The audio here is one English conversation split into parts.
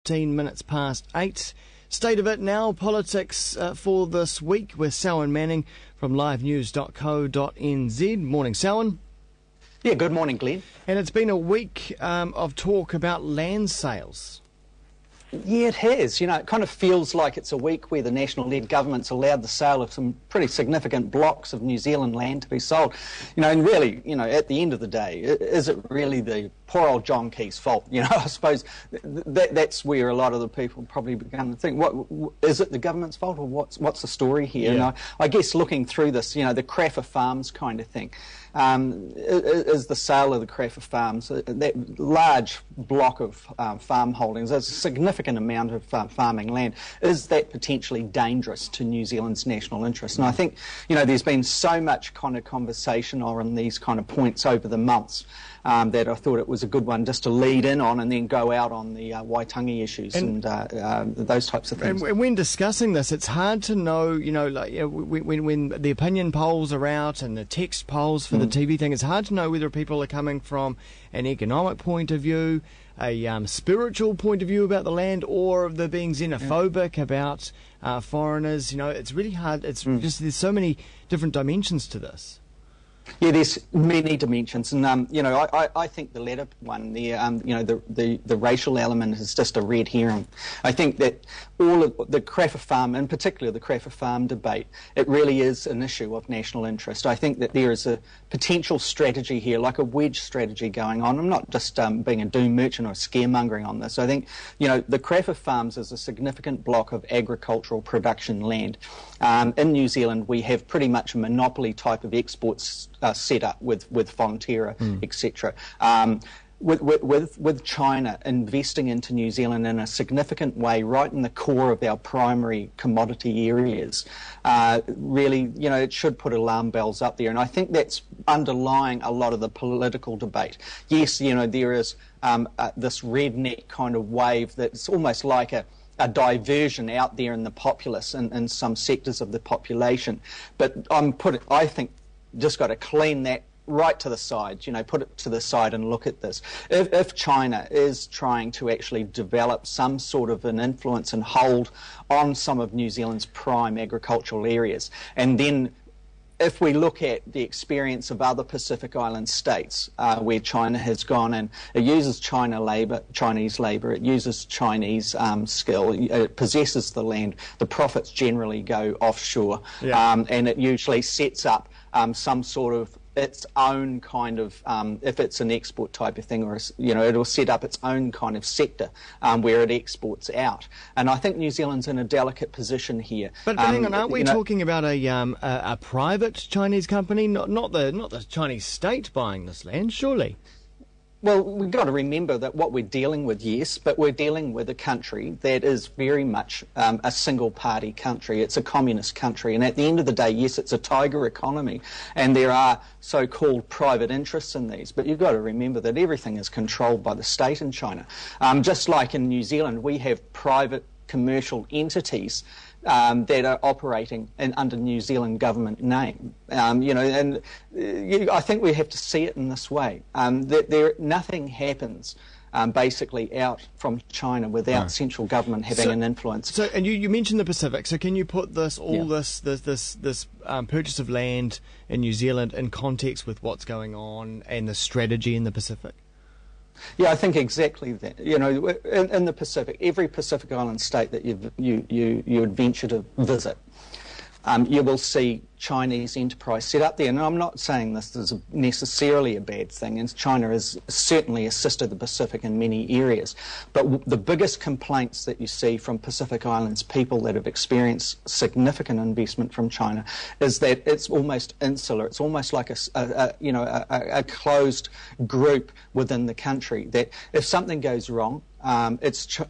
15 minutes past 8. State of it now, politics for this week with Selwyn Manning from livenews.co.nz. Morning, Selwyn. Yeah, good morning, Glenn. And it's been a week of talk about land sales. Yeah, it has. You know, it kind of feels like it's a week where the national-led government's allowed the sale of some pretty significant blocks of New Zealand land to be sold. You know, and really, you know, at the end of the day, is it really the poor old John Key's fault? You know, I suppose that's where a lot of the people probably began to think, what is it the government's fault, or what's the story here? Yeah. And I guess looking through this, you know, the Craffer Farms kind of thing, is the sale of the Craffer Farms, that large block of farm holdings, there's a significant amount of farming land, is that potentially dangerous to New Zealand's national interest? And I think, you know, there's been so much kind of conversation on these kind of points over the months that I thought it was a good one just to lead in on and then go out on the Waitangi issues and those types of things. And when discussing this, it's hard to know, you know, like when the opinion polls are out and the text polls for the TV thing, it's hard to know whether people are coming from an economic point of view, a spiritual point of view about the land, or they're being xenophobic about foreigners. You know, it's really hard. It's just, there's so many different dimensions to this. Yeah, there's many dimensions, and you know, I think the latter one, you know, the racial element is just a red herring. I think that all of the Craffer Farm, in particular the Craffer Farm debate, it really is an issue of national interest. I think that there is a potential strategy here, like a wedge strategy going on. I'm not just being a doom merchant or scaremongering on this. I think, you know, the Craffer Farms is a significant block of agricultural production land. In New Zealand, we have pretty much a monopoly type of exports set up with Fonterra, etc. With China investing into New Zealand in a significant way, right in the core of our primary commodity areas, really, you know, it should put alarm bells up there. And I think that's underlying a lot of the political debate. Yes, you know, there is this redneck kind of wave that's almost like a diversion out there in the populace in some sectors of the population. But I think just got to clean that right to the side, you know, put it to the side and look at this. If China is trying to actually develop some sort of an influence and hold on some of New Zealand's prime agricultural areas, and then if we look at the experience of other Pacific Island states where China has gone and it uses Chinese labour, it uses Chinese skill, it possesses the land, the profits generally go offshore, and it usually sets up some sort of its own kind of, if it's an export type of thing, or, you know, it'll set up its own kind of sector where it exports out. And I think New Zealand's in a delicate position here. But hang on, aren't we talking about a private Chinese company, not the Chinese state buying this land, surely? Well, we've got to remember that what we're dealing with, yes, but we're dealing with a country that is very much a single-party country. It's a communist country, and at the end of the day, yes, it's a tiger economy, and there are so-called private interests in these, but you've got to remember that everything is controlled by the state in China. Just like in New Zealand, we have private commercial entities that are operating under New Zealand government name, you know, and I think we have to see it in this way. That nothing happens basically out from China without central government having an influence. So, and you mentioned the Pacific. So, can you put this this purchase of land in New Zealand in context with what's going on and the strategy in the Pacific? Yeah, I think exactly that. You know, in the Pacific, every Pacific Island state that you would venture to visit, you will see Chinese enterprise set up there. And I'm not saying this is necessarily a bad thing, and China has certainly assisted the Pacific in many areas. But the biggest complaints that you see from Pacific Islands people that have experienced significant investment from China is that it's almost insular. It's almost like a closed group within the country, that if something goes wrong, it's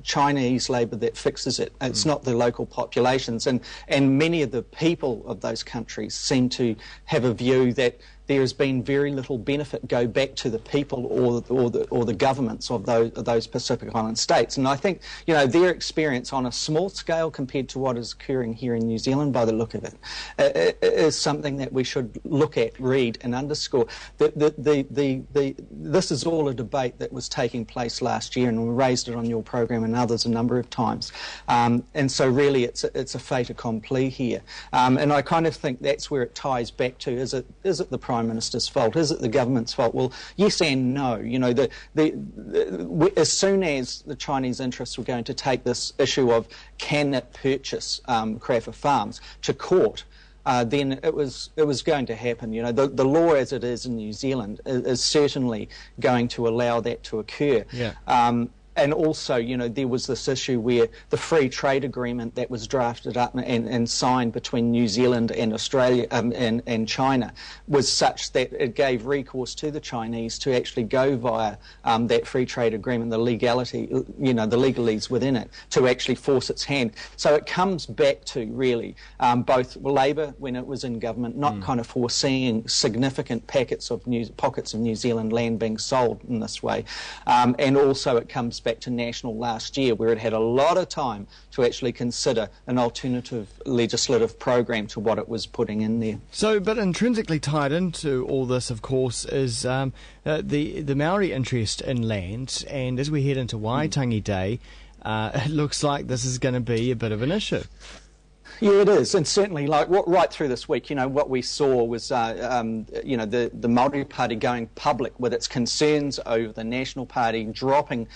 Chinese labour that fixes it. It's not the local populations, and many of the people of those countries seem to have a view that there has been very little benefit go back to the people or the governments of those Pacific Island states. And I think, you know, their experience on a small scale compared to what is occurring here in New Zealand, by the look of it, is something that we should look at, read, and underscore. This is all a debate that was taking place last year, and we raised it on your program and others a number of times. And so really it's a fait accompli here. And I kind of think that's where it ties back to, is it the Prime Minister's fault? Is it the government's fault? Well, yes and no. You know, as soon as the Chinese interests were going to take this issue of can it purchase Crafter Farms to court, then it was going to happen. You know, the law as it is in New Zealand is certainly going to allow that to occur. Yeah. And also, you know, there was this issue where the free trade agreement that was drafted up and signed between New Zealand and Australia and China was such that it gave recourse to the Chinese to actually go via that free trade agreement, the legality, you know, the legalese within it, to actually force its hand. So it comes back to really both Labour, when it was in government, not kind of foreseeing significant pockets of New Zealand land being sold in this way, and also it comes back to National last year, where it had a lot of time to actually consider an alternative legislative program to what it was putting in there. So, but intrinsically tied into all this, of course, is the Maori interest in land, and as we head into Waitangi Day, it looks like this is going to be a bit of an issue. Yeah, it is, and certainly, like right through this week, you know, what we saw was, you know, the Māori Party going public with its concerns over the National Party dropping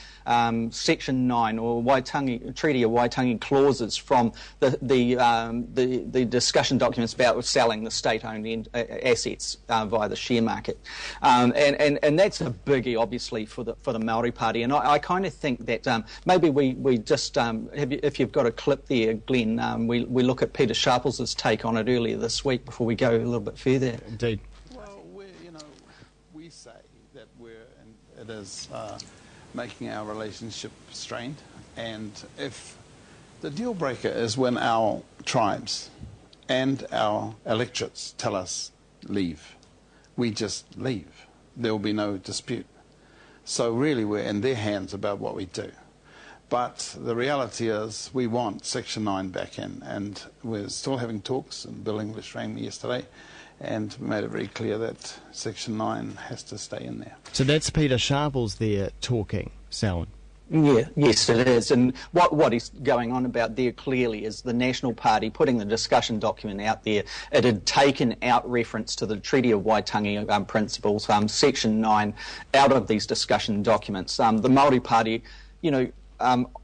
Section 9 or Treaty of Waitangi clauses from the discussion documents about selling the state-owned assets via the share market, and that's a biggie, obviously, for the Māori Party. And I kind of think that maybe we just, if you've got a clip there, Glenn, we look at Peter Sharples' take on it earlier this week before we go a little bit further. Indeed. Well, we say that it is making our relationship strained, and if the deal breaker is when our tribes and our electorates tell us leave, we just leave. There will be no dispute. So really we're in their hands about what we do. But the reality is we want Section 9 back in, and we're still having talks, and Bill English rang me yesterday and made it very clear that Section 9 has to stay in there. So that's Peter Sharples there talking, Selwyn. Yeah, yes, it is. And what is going on about there clearly is the National Party putting the discussion document out there. It had taken out reference to the Treaty of Waitangi principles, Section 9, out of these discussion documents. The Māori Party, you know,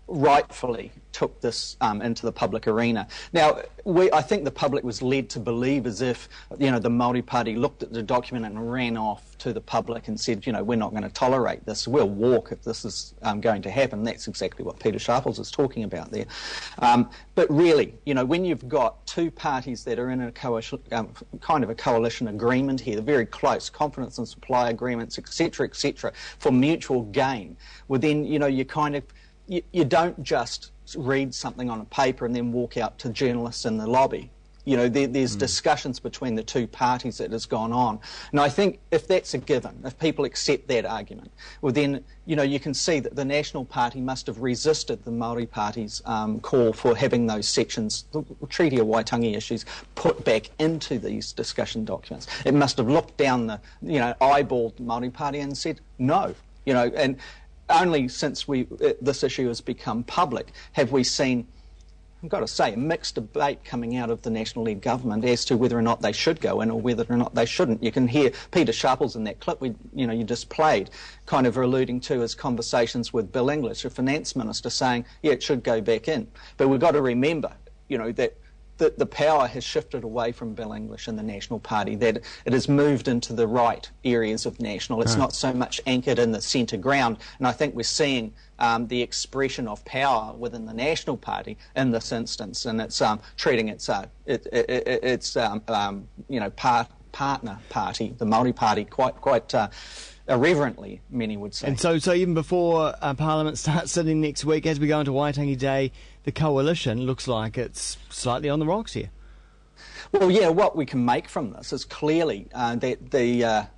rightfully took this into the public arena. Now, I think the public was led to believe as if, you know, the Māori Party looked at the document and ran off to the public and said, you know, we're not going to tolerate this. We'll walk if this is going to happen. That's exactly what Peter Sharples is talking about there. But really, you know, when you've got two parties that are in a coalition, kind of a coalition agreement here, they're very close, confidence and supply agreements, etc., for mutual gain, well then, you know, you kind of, you don't just read something on a paper and then walk out to journalists in the lobby. You know, there's discussions between the two parties that has gone on. And I think if that's a given, if people accept that argument, well then, you know, you can see that the National Party must have resisted the Māori Party's call for having those sections, the Treaty of Waitangi issues, put back into these discussion documents. It must have looked down the, you know, eyeballed the Māori Party and said no, you know, and only since this issue has become public have we seen, I've got to say, a mixed debate coming out of the national-led government as to whether or not they should go in or whether or not they shouldn't. You can hear Peter Sharples in that clip you just played, kind of alluding to his conversations with Bill English, the finance minister, saying, yeah, it should go back in. But we've got to remember, you know, that the power has shifted away from Bill English and the National Party, that it has moved into the right areas of National. It's not so much anchored in the centre ground, and I think we're seeing the expression of power within the National Party in this instance, and it's treating its you know, partner party, the Māori Party, quite irreverently, many would say. And so even before Parliament starts sitting next week, as we go into Waitangi Day, the coalition looks like it's slightly on the rocks here. Well, yeah, what we can make from this is clearly that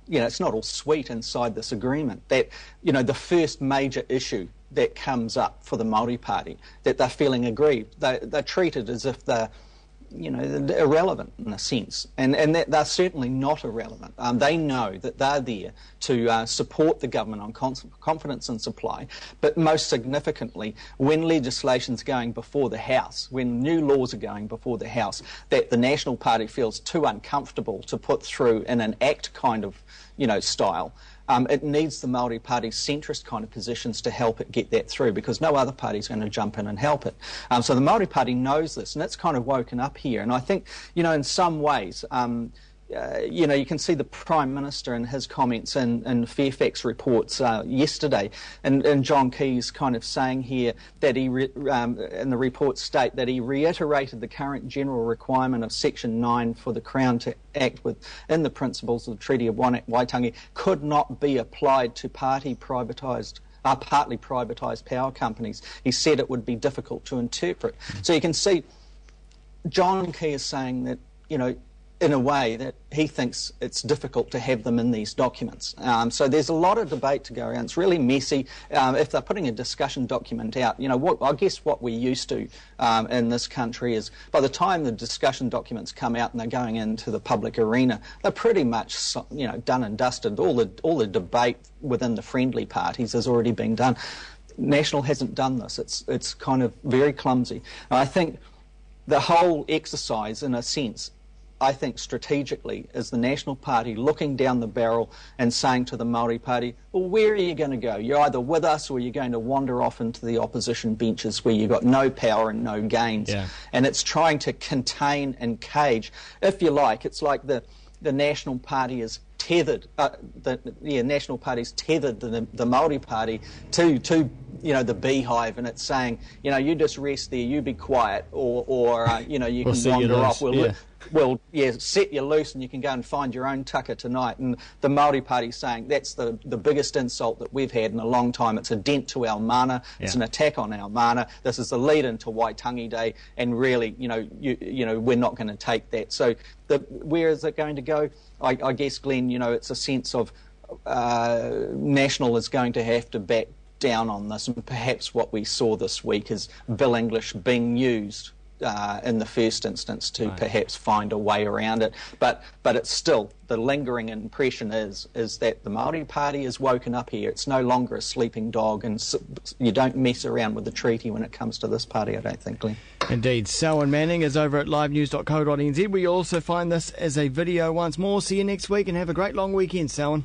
it's not all sweet inside this agreement. That, the first major issue that comes up for the Māori Party, that they're feeling aggrieved. They're treated as if they're irrelevant in a sense, and that they're certainly not irrelevant. They know that they're there to support the government on confidence in supply, but most significantly, when legislation's going before the House, when new laws are going before the House, that the National Party feels too uncomfortable to put through in an act kind of, style. It needs the Māori Party's centrist kind of positions to help it get that through, because no other party's going to jump in and help it. So the Māori Party knows this, and it's kind of woken up here. And I think, in some ways, you can see the Prime Minister in his comments in Fairfax reports yesterday, and John Key's kind of saying here that he, in the reports state that he reiterated the current general requirement of Section 9 for the Crown to act within the principles of the Treaty of Waitangi could not be applied to partly privatised power companies. He said it would be difficult to interpret. So you can see John Key is saying that, in a way that he thinks it's difficult to have them in these documents. So there's a lot of debate to go around. It's really messy. If they're putting a discussion document out, I guess what we're used to in this country is by the time the discussion documents come out and they're going into the public arena, they're pretty much, done and dusted. All the debate within the friendly parties has already been done. National hasn't done this. It's kind of very clumsy. And I think the whole exercise, in a sense, I think strategically, is the National Party looking down the barrel and saying to the Māori Party, well, where are you going to go? You're either with us or you're going to wander off into the opposition benches where you've got no power and no gains. Yeah. And it's trying to contain and cage, if you like. It's like the National Party is tethered, National Party's tethered the Māori Party to the beehive, and it's saying, you just rest there, you be quiet, or you can wander off. We'll set you loose and you can go and find your own tucker tonight. And the Māori Party's saying that's the biggest insult that we've had in a long time. It's a dent to our mana. It's an attack on our mana. This is the lead into Waitangi Day, and really, we're not going to take that. So where is it going to go? I guess, Glenn, it's a sense of National is going to have to back down on this, and perhaps what we saw this week is Bill English being used in the first instance to perhaps find a way around it. But it's still, the lingering impression is that the Māori Party is woken up here. It's no longer a sleeping dog, and you don't mess around with the treaty when it comes to this party, I don't think, Glenn. Indeed. Selwyn Manning is over at livenews.co.nz. We also find this as a video once more. See you next week and have a great long weekend, Selwyn.